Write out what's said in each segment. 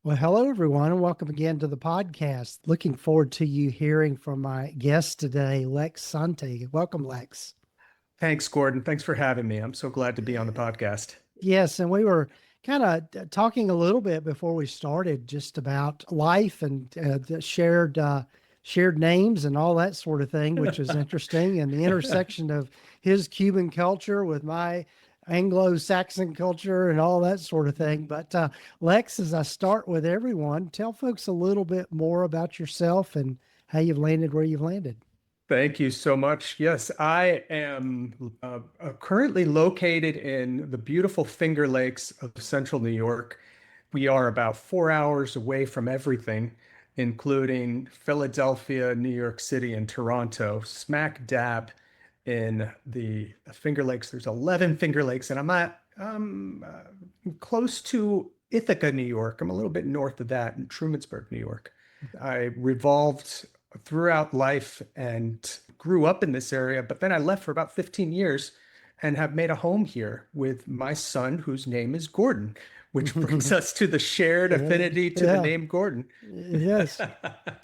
Well, hello, everyone, and welcome again to the podcast. Looking forward to you hearing from my guest today, Lex Santi. Welcome, Lex. Thanks, Gordon. Thanks for having me. I'm so glad to be on the podcast. Yes, and we were kind of talking a little bit before we started just about life and the shared names and all that sort of thing, which is interesting, and the intersection of his Cuban culture with my Anglo-Saxon culture and all that sort of thing. But Lex, as I start with everyone, tell folks a little bit more about yourself and how you've landed where you've landed. Thank you so much. Yes, I am currently located in the beautiful Finger Lakes of central New York. We are about 4 hours away from everything, including Philadelphia, New York City, and Toronto, smack dab in the Finger Lakes. There's 11 Finger Lakes, and close to Ithaca, New York. I'm a little bit north of that in Trumansburg, New York. I revolved throughout life and grew up in this area, but then I left for about 15 years and have made a home here with my son, whose name is Gordon, which brings us to the shared Yeah, affinity to the yeah, name Gordon. yes.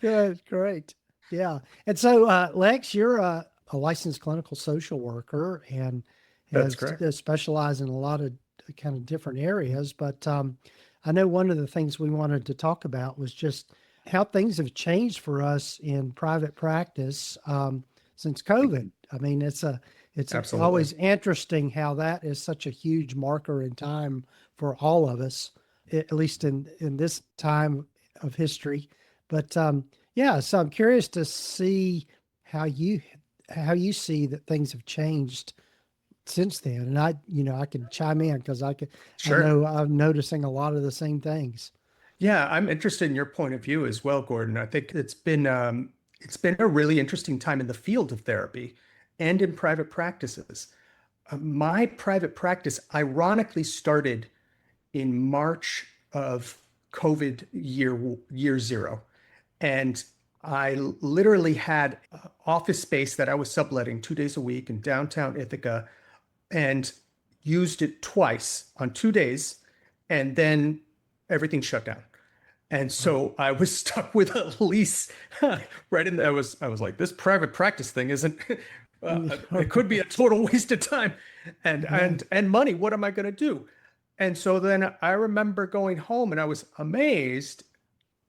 Good, great. Yeah. And so, Lex, you're a licensed clinical social worker and That's has correct. specialized in a lot of kind of different areas. But I know one of the things we wanted to talk about was just how things have changed for us in private practice since COVID. I mean, it's Absolutely. always interesting how that is such a huge marker in time for all of us, at least in this time of history. But yeah, so I'm curious to see how you see that things have changed since then. And I can chime in because I Sure. know I'm noticing a lot of the same things. Yeah, I'm interested in your point of view as well, Gordon. I think it's been a really interesting time in the field of therapy and in private practices. My private practice ironically started in March of COVID year zero. And I literally had office space that I was subletting 2 days a week in downtown Ithaca and used it twice on 2 days. And then everything shut down. And so I was stuck with a lease right in there. I was like, this private practice thing isn't, it could be a total waste of time and Yeah. and money. What am I going to do? And so then I remember going home and I was amazed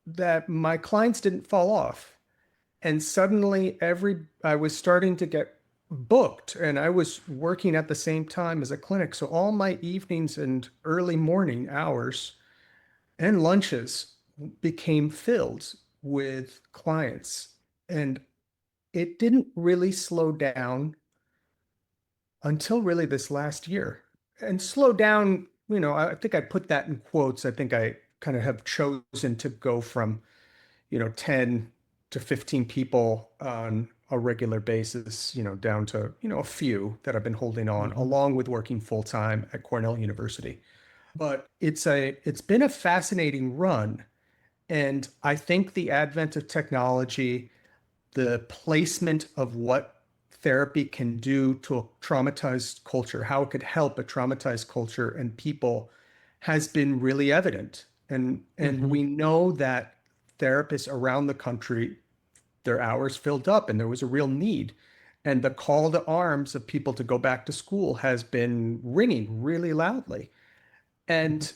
that my clients didn't fall off. And suddenly I was starting to get booked and I was working at the same time as a clinic. So all my evenings and early morning hours and lunches became filled with clients. And it didn't really slow down until really this last year. And slow down, I think I put that in quotes. I think I kind of have chosen to go from 10 to 15 people on a regular basis, down to, a few that I've been holding on, Mhm. along with working full time at Cornell University. But it's been a fascinating run. And I think the advent of technology, the placement of what therapy can do to a traumatized culture, how it could help a traumatized culture and people has been really evident. And Mhm. we know that therapists around the country, their hours filled up and there was a real need. And the call to arms of people to go back to school has been ringing really loudly. Mhm. And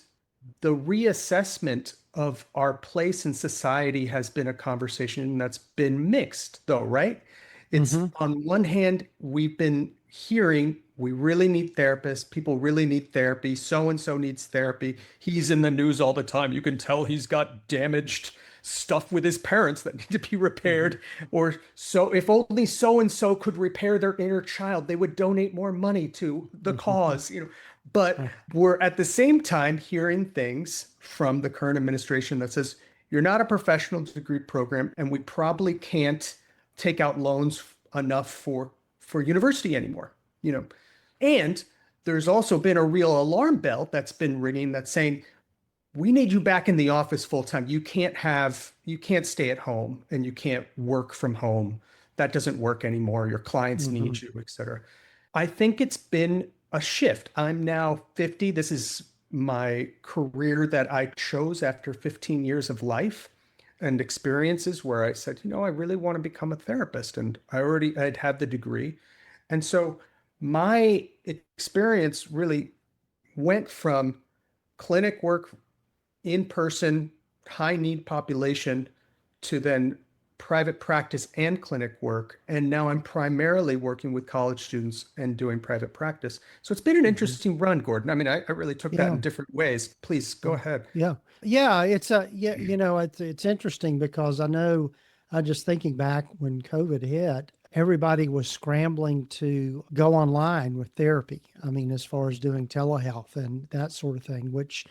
the reassessment of our place in society has been a conversation that's been mixed, though, right? It's Mhm. on one hand, we've been hearing we really need therapists, people really need therapy, so and so needs therapy. He's in the news all the time. You can tell he's got damaged stuff with his parents that need to be Mhm. repaired. Or so if only so and so could repair their inner child, they would donate more money to the Mhm. cause. But we're at the same time hearing things from the current administration that says you're not a professional degree program, and we probably can't take out loans enough for university anymore. You know, and there's also been a real alarm bell that's been ringing that's saying we need you back in the office full time. You can't stay at home and you can't work from home. That doesn't work anymore. Your clients need Mhm. you, et cetera. I think it's been a shift. I'm now 50. This is my career that I chose after 15 years of life and experiences where I said, I really want to become a therapist. And I'd had the degree. And so my experience really went from clinic work, in person, high need population, to then private practice and clinic work. And now I'm primarily working with college students and doing private practice. So it's been an Mhm. interesting run, Gordon. I mean, I really took that Yeah. in different ways. Please go ahead. Yeah. Yeah. It's it's interesting because I know, just thinking back when COVID hit, everybody was scrambling to go online with therapy. I mean, as far as doing telehealth and that sort of thing, which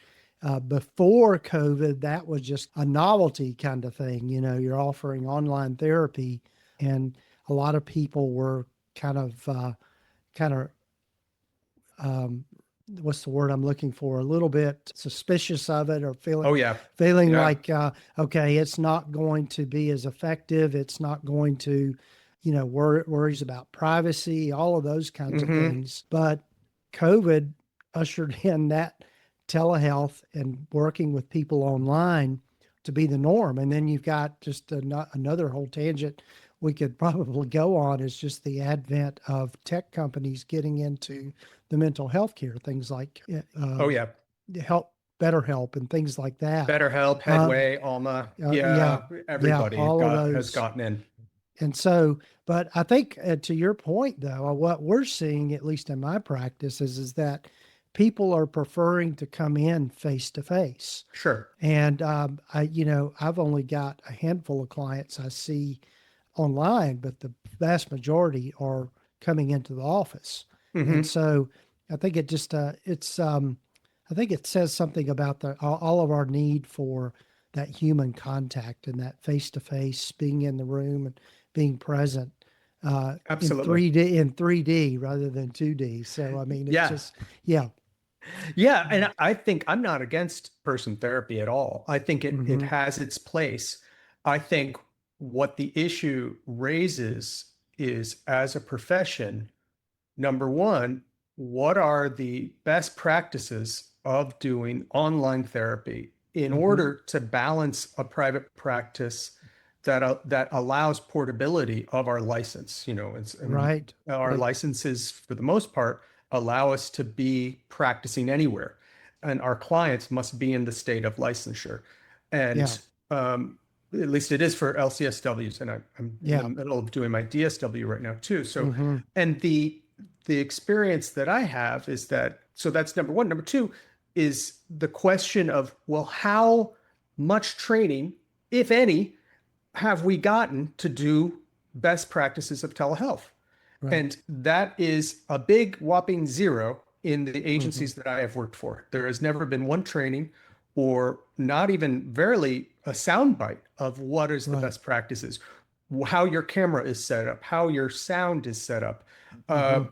before COVID, that was just a novelty kind of thing. You're offering online therapy, and a lot of people were kind of, kind of, um, what's the word I'm looking for? A little bit suspicious of it, or Oh, yeah. feeling Yeah. like, okay, it's not going to be as effective. It's not going to, worries about privacy, all of those kinds of Hmm. things. But COVID ushered in that telehealth and working with people online to be the norm. And then you've got just another whole tangent we could probably go on, is just the advent of tech companies getting into the mental health care, things like Oh, yeah. help, BetterHelp, and things like that. BetterHelp, Uh, Headway, Alma. yeah, Yeah. yeah, Everybody all of has those. gotten in. And so, but I think, to your point, though, what we're seeing, at least in my practice, is that people are preferring to come in face to face. Sure. And I've only got a handful of clients I see online, but the vast majority are coming into the office. And Hmm. so I think I think it says something about all of our need for that human contact and that face to face, being in the room and being present, in Absolutely. 3D rather than 2D. So I mean, it's Yeah. just, yeah. Yeah, and I think I'm not against person therapy at all. I think it Hmm. has its place. I think what the issue raises is, as a profession, number one, what are the best practices of doing online therapy in Hmm. order to balance a private practice that allows portability of our license? Right. Our Right. licenses, for the most part, allow us to be practicing anywhere, and our clients must be in the state of licensure. Yeah. And at least it is for LCSWs, and I'm in the Yeah. middle of doing my DSW right now too. So, Hmm. and the experience that I have is that, so that's number one. Number two is the question of, well, how much training, if any, have we gotten to do best practices of telehealth? Right. And that is a big whopping zero in the Hmm. agencies that I have worked for. There has never been one training, or not even barely a soundbite of what is the Right. best practices, how your camera is set up, how your sound is set up, uh, Hmm.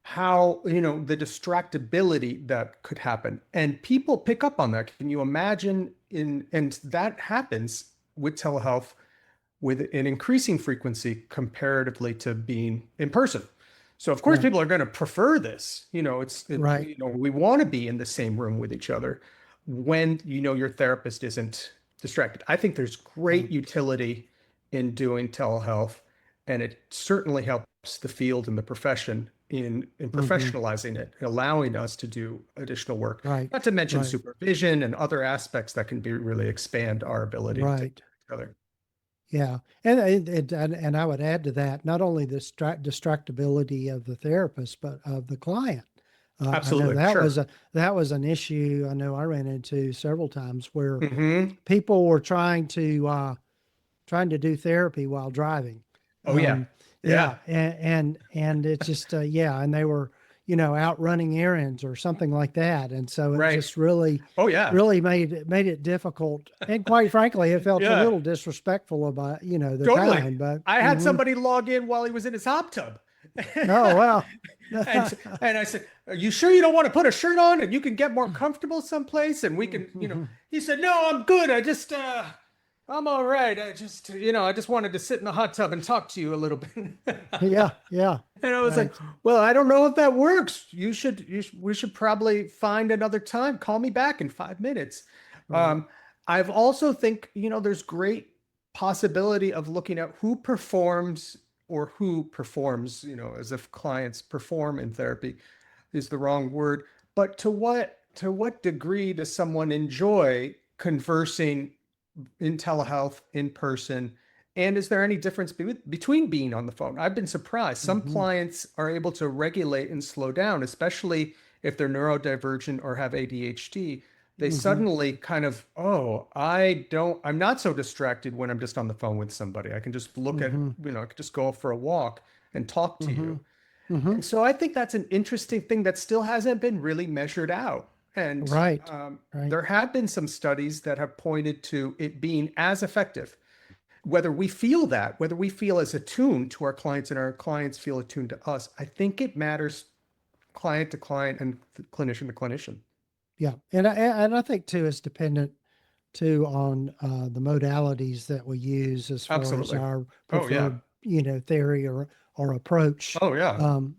how, the distractibility that could happen. And people pick up on that. Can you imagine and that happens with telehealth with an increasing frequency comparatively to being in person. So of course Right. people are going to prefer this. Right. We want to be in the same room with each other when your therapist isn't distracted. I think there's Yeah. great utility in doing telehealth, and it certainly helps the field and the profession in Hmm. professionalizing it, allowing us to do additional work. Right. Not to mention Right. supervision and other aspects that can be really expand our ability to Right. together. Yeah. And I would add to that, not only the distractibility of the therapist, but of the client. I know Absolutely, sure. that was an issue I know I ran into several times, where Hmm. people were trying to do therapy while driving. Oh, yeah. Yeah, Yeah. and it's just, yeah, and they were, out running errands or something like that, and so it Right. just really Oh, yeah. really made it difficult, and quite frankly, it felt a Yeah. little disrespectful about, the Totally. time, but I had somebody log in while he was in his hot tub. oh well. and and I said, "Are you sure you don't want to put a shirt on and you can get more comfortable someplace and we can, he said, "No, I'm good. I just I'm all right. I just wanted to sit in the hot tub and talk to you a little bit. Yeah, yeah, And I was like, right. well, I don't know if that works. We should probably find another time. Call me back in 5 minutes. Right. Um, I've also think, there's great possibility of looking at who performs or who performs, as if clients perform in therapy is the wrong word, but to what degree does someone enjoy conversing in telehealth, in person? And is there any difference between being on the phone? I've been surprised. Some Hmm. clients are able to regulate and slow down, especially if they're neurodivergent or have ADHD. They Hmm. suddenly kind of, I'm not so distracted when I'm just on the phone with somebody. I can just look at, Hmm. I could just go for a walk and talk to Hmm. you. Hmm. And so I think that's an interesting thing that still hasn't been really measured out. And Right. Right. there have been some studies that have pointed to it being as effective. Whether we feel as attuned to our clients and our clients feel attuned to us, I think it matters client to client and clinician to clinician. Yeah. And I think too, it's dependent too on the modalities that we use as far as Absolutely. our Oh, yeah. preferred, theory or approach. Oh, yeah. Um,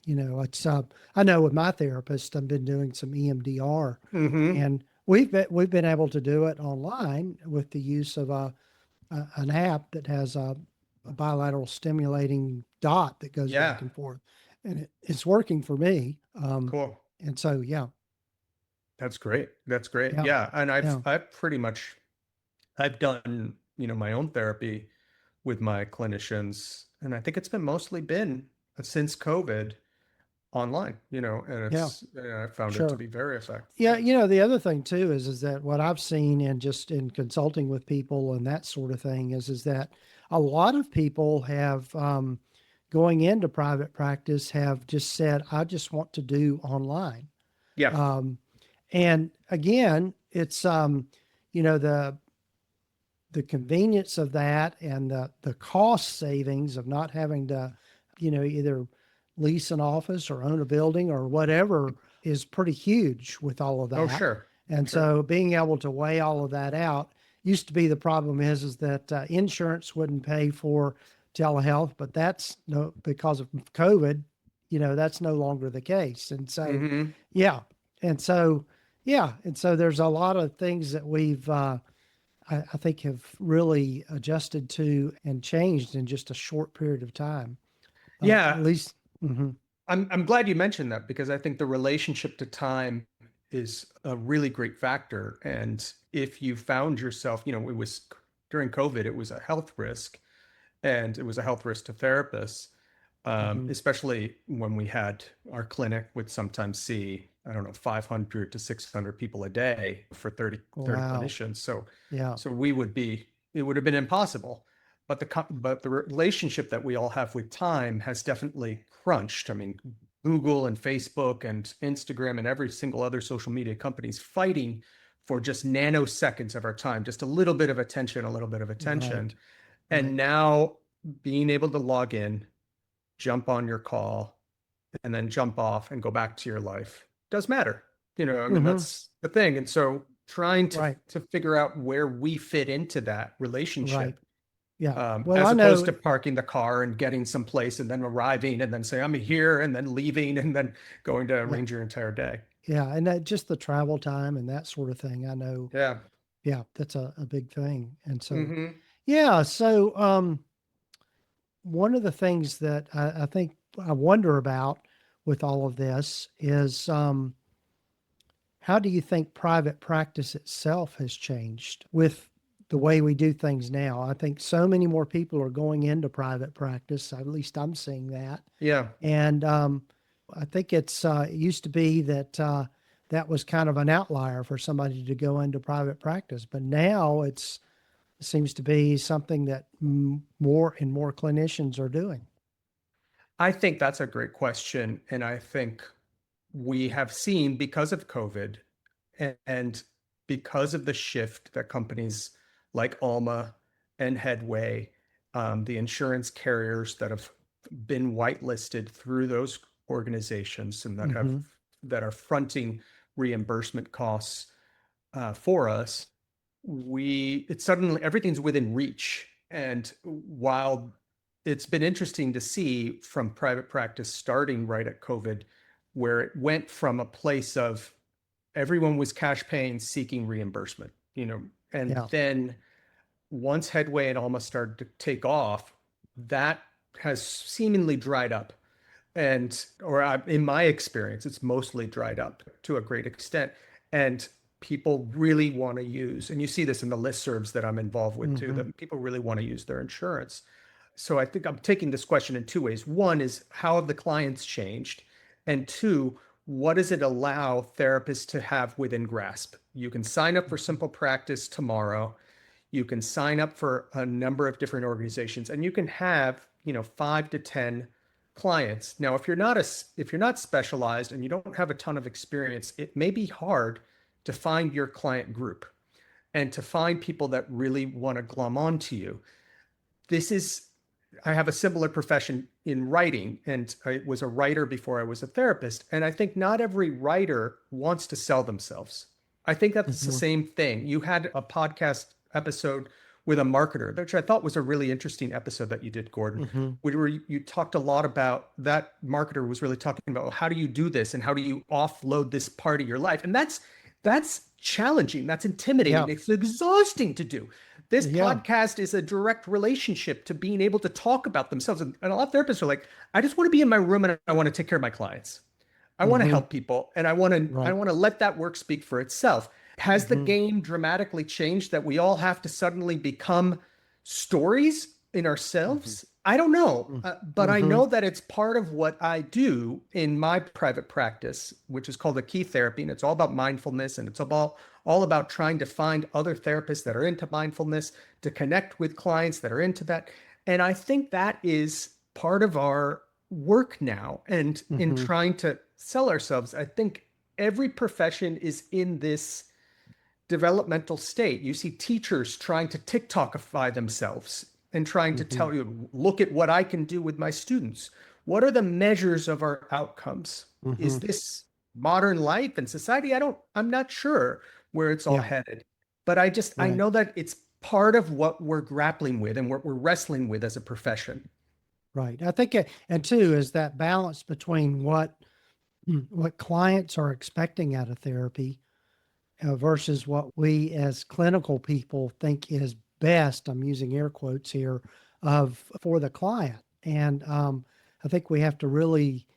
it's I know with my therapist, I've been doing some EMDR, Mm-hmm. and we've been able to do it online with the use of an app that has a bilateral stimulating dot that goes back Yeah. and forth, and it's working for me. Cool. And so yeah, That's great. That's great. yeah, Yeah. And I've yeah, I've pretty much I've done, my own therapy with my clinicians, and I think it's been mostly since COVID online, and yeah, I found it to sure. be very effective. Yeah, the other thing too is that what I've seen and just in consulting with people and that sort of thing is that a lot of people have going into private practice have just said, I just want to do online. Yeah. Um, and again, it's you know the convenience of that and the cost savings of not having to, either lease an office or own a building or whatever is pretty huge with all of Oh, that. sure. And Sure. so being able to weigh all of that out used to be the problem is that insurance wouldn't pay for telehealth, but that's no because of COVID, that's no longer the case. And so, Hmm. yeah. And so, yeah. And so there's a lot of things that I think have really adjusted to and changed in just a short period of time. At Yeah. least, mhm, I'm glad you mentioned that because I think the relationship to time is a really great factor. And if you found yourself, it was during COVID, it was a health risk, and it was a health risk to therapists, mhm. especially when we had our clinic would sometimes see, I don't know, 500 to 600 people a day for thirty Wow. clinicians. So, Yeah. so it would have been impossible. But the relationship that we all have with time has definitely crunched. I mean, Google and Facebook and Instagram and every single other social media company is fighting for just nanoseconds of our time, just a little bit of attention, a little bit of attention. Right. And Right. now being able to log in, jump on your call, and then jump off and go back to your life does matter. I mean, Hmm. that's the thing. And so trying to Right. to figure out where we fit into that Right. relationship, Yeah. Well, as I opposed know. to parking the car and getting someplace and then arriving and then say, I'm here, and then leaving and then going to Yeah. arrange your entire day. Yeah. And that just the travel time and that sort of thing. I know. Yeah. Yeah. That's a big thing. And so, Hmm. yeah. So, one of the things that I think I wonder about with all of this is, how do you think private practice itself has changed with the way we do things now? I think so many more people are going into private practice. At least I'm seeing that. Yeah. And I think it used to be that that was kind of an outlier for somebody to go into private practice, but now it seems to be something that more and more clinicians are doing. I think that's a great question. And I think we have seen because of COVID and because of the shift that companies like Alma and Headway, the insurance carriers that have been whitelisted through those organizations and that are fronting reimbursement costs for us, it's suddenly everything's within reach. And while it's been interesting to see from private practice starting right at COVID, where it went from a place of everyone was cash paying, seeking reimbursement, and Yeah. then once Headway and Alma started to take off, that has seemingly dried up. In my experience, it's mostly dried up to a great extent. And people really want to use, and you see this in the listservs that I'm involved with too, Hmm. that people really want to use their insurance. So I think I'm taking this question in two ways. One is, how have the clients changed? And two, what does it allow therapists to have within grasp? You can sign up for Simple Practice tomorrow. You can sign up for a number of different organizations, and you can have, 5 to 10 clients. Now, if you're not specialized and you don't have a ton of experience, it may be hard to find your client group and to find people that really want to glom onto you. This is I have a similar profession in writing, and I was a writer before I was a therapist. And I think not every writer wants to sell themselves. I think that's the Hmm. same thing. You had a podcast episode with a marketer, which I thought was a really interesting episode that you did, Gordon, Hmm. where you talked a lot about that. Marketer was really talking about, well, how do you do this and how do you offload this part of your life? And that's challenging. That's intimidating. Yeah. It's exhausting to do. This Yeah. podcast is a direct relationship to being able to talk about themselves. And a lot of therapists are like, I just want to be in my room and I want to take care of my clients. I want to Hmm. help people, and I Right. want to let that work speak for itself. Has the Hmm. game dramatically changed that we all have to suddenly become stories in Hmm. ourselves? I don't know, but I Hmm. know that it's part of what I do in my private practice, which is called a key therapy, and it's all about mindfulness, and it's all about trying to find other therapists that are into mindfulness, to connect with clients that are into that. And I think that is part of our work now. And in Hmm. trying to sell ourselves, I think every profession is in this developmental state. You see teachers trying to TikTokify themselves and trying to Hmm. tell you, look at what I can do with my students. What are the measures of our outcomes? Is Hmm. this modern life and society? I'm not sure where it's all Yeah. headed, but I Right. know that it's part of what we're grappling with and what we're wrestling with as a profession. Right. I think, and two is that balance between what clients are expecting out of therapy versus what we as clinical people think is best. I'm using air quotes here of for the client, and I think we have to really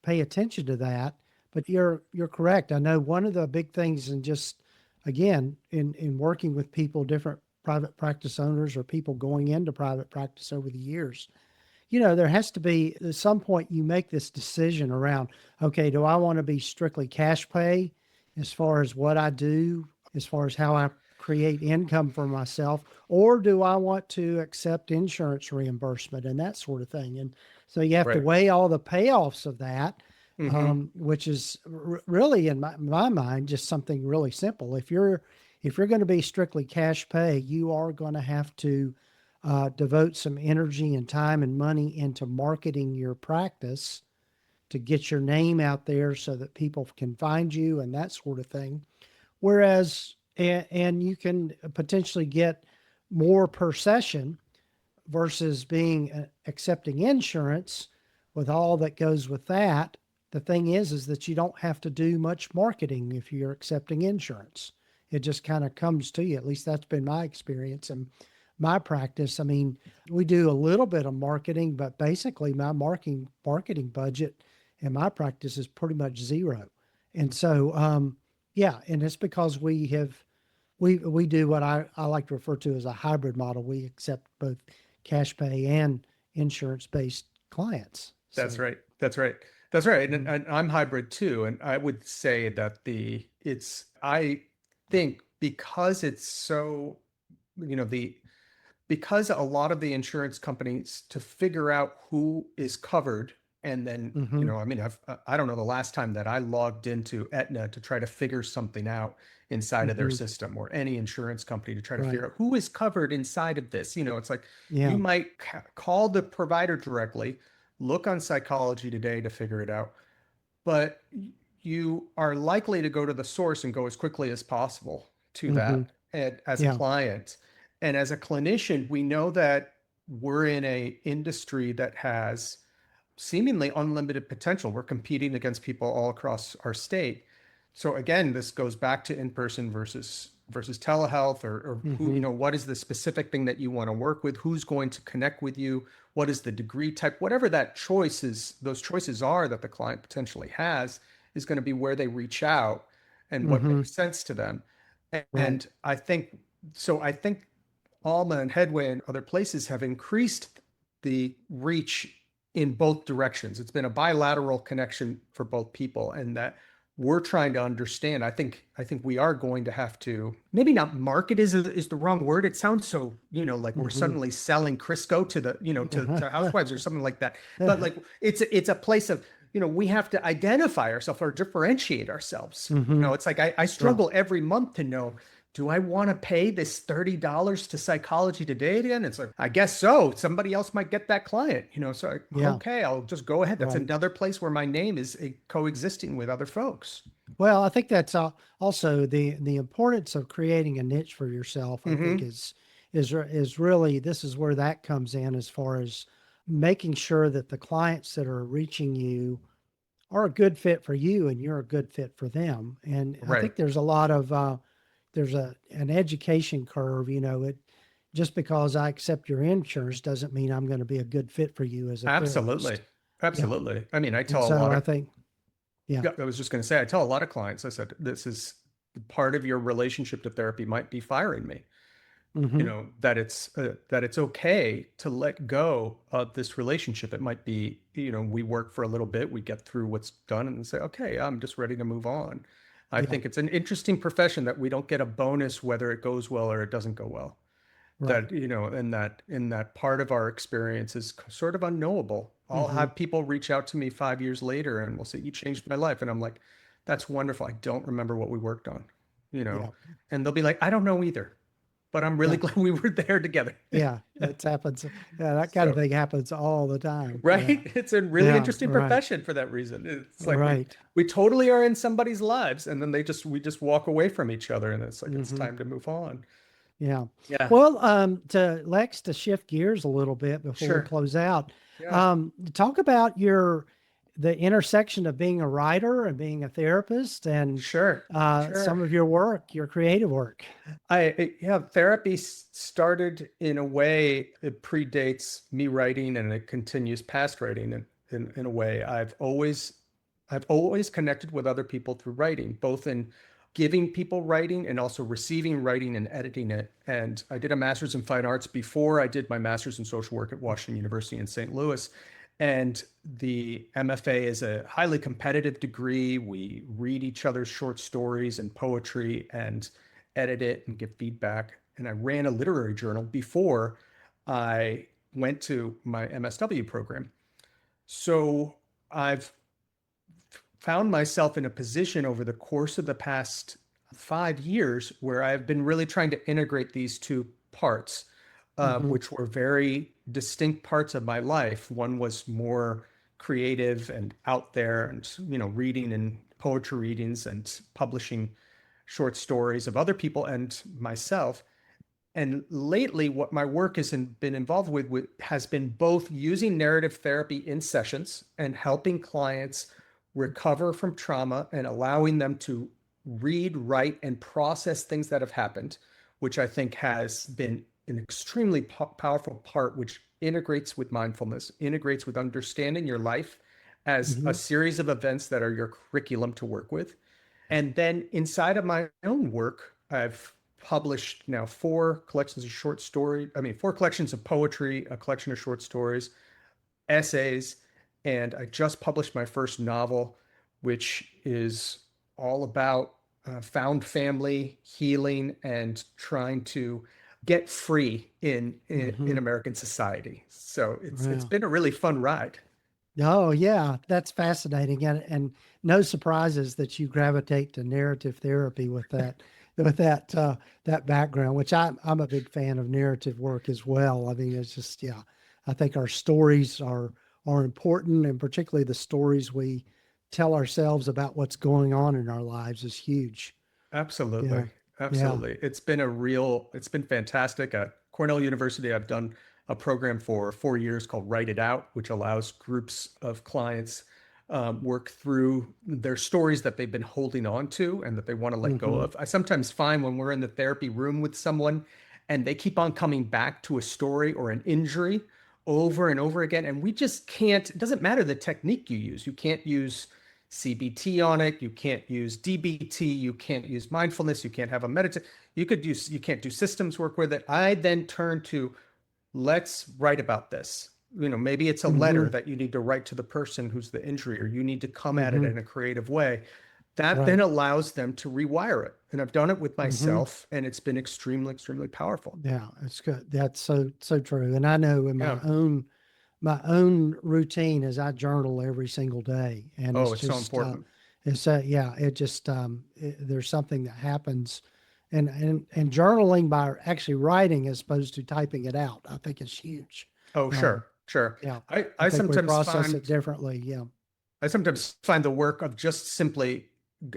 pay attention to that. But you're correct. I know one of the big things, and just again in working with people, different private practice owners or people going into private practice over the years, there has to be at some point you make this decision around, okay, do I want to be strictly cash pay as far as what I do, as far as how I create income for myself, or do I want to accept insurance reimbursement and that sort of thing? And so you have to Right. weigh all the payoffs of that, Hmm. which is really, in my mind, just something really simple. If you're going to be strictly cash pay, you are going to have to devote some energy and time and money into marketing your practice to get your name out there so that people can find you and that sort of thing. Whereas, and you can potentially get more per session versus being accepting insurance with all that goes with that. The thing is that you don't have to do much marketing if you're accepting insurance. It just kind of comes to you. At least that's been my experience and my practice. I mean, we do a little bit of marketing, but basically my marketing budget in my practice is pretty much zero. And so, yeah, and it's because we do what I like to refer to as a hybrid model. We accept both cash pay and insurance based clients. That's So, right. That's right. That's right. And, mhm. and I'm hybrid too. And I would say that I think because it's so, the because a lot of the insurance companies to figure out who is covered, and then, Mhm. I mean, I don't know the last time that I logged into Aetna to try to figure something out inside of their Mhm. system, or any insurance company to try to Right. figure out who is covered inside of this. It's like you Yeah. might call the provider directly, look on Psychology Today to figure it out, but you are likely to go to the source and go as quickly as possible to Mhm. that. as a Yeah. client. And as a clinician, we know that we're in a industry that has seemingly unlimited potential. We're competing against people all across our state. So again, this goes back to in-person versus telehealth, or who, Hmm. what is the specific thing that you want to work with? Who's going to connect with you? What is the degree type? Whatever that choice is, those choices are that the client potentially has, is going to be where they reach out and what Hmm. makes sense to them. Right. And I think Alma and Headway and other places have increased the reach in both directions. It's been a bilateral connection for both people, and that we're trying to understand. I think we are going to have to, maybe not market is the wrong word. It sounds so, like we're Hmm. suddenly selling Crisco to the, to housewives or something like that. But like it's a place of, we have to identify ourselves or differentiate ourselves. Hmm. It's like I Yeah. struggle every month to know, do I want to pay this $30 to Psychology Today again? It's like, I guess so. Somebody else might get that client, so Yeah. okay, I'll just go ahead. That's Right. another place where my name is coexisting with other folks. Well, I think that's also the importance of creating a niche for yourself. I think Mm-hmm. is really, this is where that comes in, as far as making sure that the clients that are reaching you are a good fit for you and you're a good fit for them. And I Right. think there's a lot of there's an education curve. It just because I accept your insurance doesn't mean I'm going to be a good fit for you as a Absolutely. therapist. Yeah. Absolutely. I mean, I And tell a so lot I of, think, yeah. yeah, I was just going to say, I tell a lot of clients, I said, this is part of your relationship to therapy might be firing me. Hmm. That it's okay to let go of this relationship. It might be, we work for a little bit, we get through what's done and say, okay, I'm just ready to move on. I Yeah. think it's an interesting profession that we don't get a bonus whether it goes well or it doesn't go well. Right. That, in that part of our experience is sort of unknowable. I'll Hmm. have people reach out to me 5 years later and will say, you changed my life. And I'm like, that's wonderful. I don't remember what we worked on, you know, Yeah. and they'll be like, I don't know either, but I'm really Yeah. glad we were there together. Yeah. It happens. Yeah. That kind of So, thing happens all the time. Yeah. right. It's a really Yeah. interesting Right. profession for that reason. It's like we, Right. we totally are in somebody's lives and then we just walk away from each other and it's like, it's Hmm. time to move on. Yeah. Yeah, Well, to Lex, to shift gears a little bit before we sure. close out, Yeah, talk about the intersection of being a writer and being a therapist, and sure. Sure. some of your work, your creative work. Yeah, therapy started in a way, it predates me writing and it continues past writing in a way. I've always connected with other people through writing, both in giving people writing and also receiving writing and editing it. And I did a master's in fine arts before I did my master's in social work at Washington University in St. Louis. And the MFA is a highly competitive degree. We read each other's short stories and poetry and edit it and give feedback. And I ran a literary journal before I went to my MSW program. So I've found myself in a position over the course of the past 5 years where I've been really trying to integrate these two parts, Hmm. which were very distinct parts of my life. One was more creative and out there, and reading and poetry readings and publishing short stories of other people and myself. And lately, what my work has been involved with has been both using narrative therapy in sessions and helping clients recover from trauma and allowing them to read, write, and process things that have happened, which I think has been an extremely powerful part, which integrates with mindfulness, integrates with understanding your life as a Hmm. series of events that are your curriculum to work with. And then inside of my own work, I've published now four collections of poetry, a collection of short stories, essays, and I just published my first novel, which is all about found family, healing, and trying to get free in Hmm. American society. So it's Wow. been a really fun ride. Oh, yeah, that's fascinating, and no surprises that you gravitate to narrative therapy with that background, which I'm a big fan of narrative work as well. I mean, it's just, yeah, I think our stories are important, and particularly the stories we tell ourselves about what's going on in our lives is huge. Absolutely. Yeah. Yeah. absolutely. It's been fantastic. At Cornell University, I've done a program for 4 years called Write It Out, which allows groups of clients work through their stories that they've been holding on to and that they want to let go Hmm. of. I sometimes find when we're in the therapy room with someone and they keep on coming back to a story or an injury over and over again, and we just can't, it doesn't matter the technique you use. You can't use CBT on it. You can't use DBT. You can't use mindfulness. You can't have a meditate. You can't do systems work with it. I then turn to, let's write about this. Maybe it's a Hmm. letter that you need to write to the person who's the injury, or you need to come at it Hmm. in a creative way. That then Right. allows them to rewire it. And I've done it with Hmm. myself, and it's been extremely, extremely powerful. Yeah, it's good. That's so true. And I know in Yeah. my own routine is I journal every single day, and Oh, it's it's so just important. yeah, it just there's something that happens, and journaling by actually writing as opposed to typing it out, I think is huge. Oh, Um, sure, sure. yeah, I, I I think we sometimes process find it differently. Yeah. I sometimes find the work of just simply,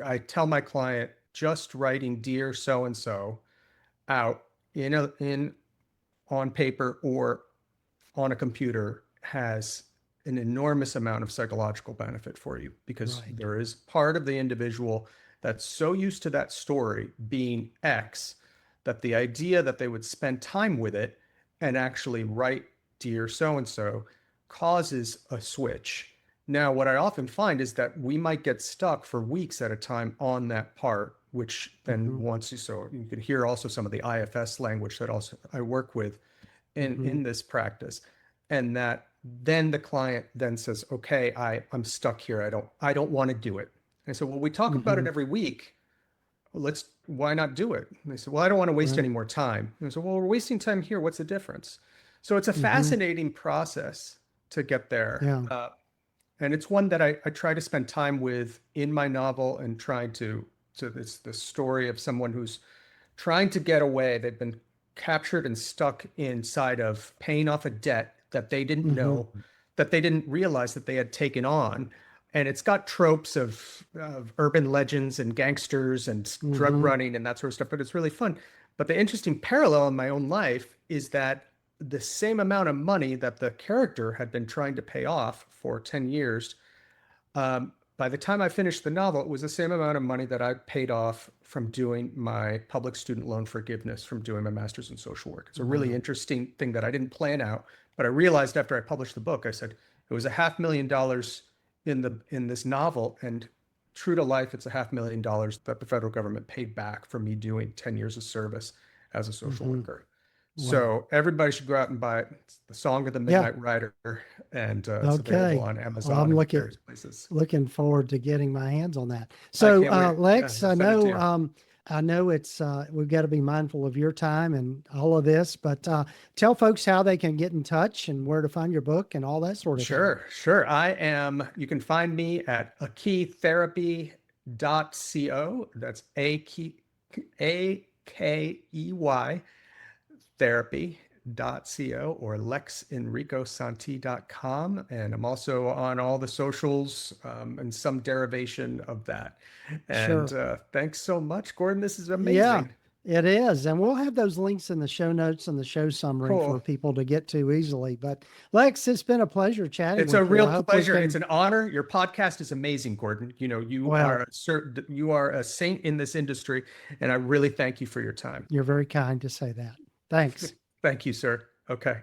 I tell my client, just writing "Dear so and so" out in on paper or on a computer has an enormous amount of psychological benefit for you, because Right. there is part of the individual that's so used to that story being X that the idea that they would spend time with it and actually write "Dear so and so" causes a switch. Now, what I often find is that we might get stuck for weeks at a time on that part, which then Hmm. once you could hear also some of the IFS language that also I work with Hmm. in this practice, and that then the client then says, okay, I'm stuck here, I don't want to do it. And so, well, we talk about it Hmm. every week. Well, why not do it? And they said, well, I don't want to waste Right. any more time. And I said, well, we're wasting time here, what's the difference? So it's a Hmm. fascinating process to get there. Yeah. And it's one that I try to spend time with in my novel, and trying to, so it's the story of someone who's trying to get away. They've been captured and stuck inside of paying off a debt that they didn't Hmm. know, that they didn't realize that they had taken on. And it's got tropes of urban legends and gangsters and drug Hmm. running and that sort of stuff, but it's really fun. But the interesting parallel in my own life is that the same amount of money that the character had been trying to pay off for 10 years, by the time I finished the novel, it was the same amount of money that I paid off from doing my public student loan forgiveness, from doing my master's in social work. It's a really Wow. interesting thing that I didn't plan out, but I realized after I published the book, I said it was $500,000 in this novel, and true to life, it's $500,000 that the federal government paid back for me doing 10 years of service as a social Hmm. worker. Wow. So everybody should go out and buy it. It's The Song of the Yeah. Midnight Rider, and it's available Okay. on Well, Amazon I'm and various places. looking forward to getting my hands on that. I So, can't wait. Yeah, Lex, I'll send it to you. I know it's we've got to be mindful of your time and all of this, but tell folks how they can get in touch and where to find your book and all that sort of thing. Sure, sure. You can find me at akeytherapy.co. That's AKEY therapy.co, or lexenricosanti.com. And I'm also on all the socials, and some derivation of that. And Sure. thanks so much, Gordon. This is Yeah, amazing. it is. And we'll have those links in the show notes and the show summary for Cool. people to get to easily. But Lex, it's been a pleasure chatting It's a with you. real I hope we pleasure. It's can, an honor. Your podcast is amazing, Gordon. well, You are a saint in this industry, and I really thank you for your time. you're very kind to say that. Thanks. Thank you, sir. Okay.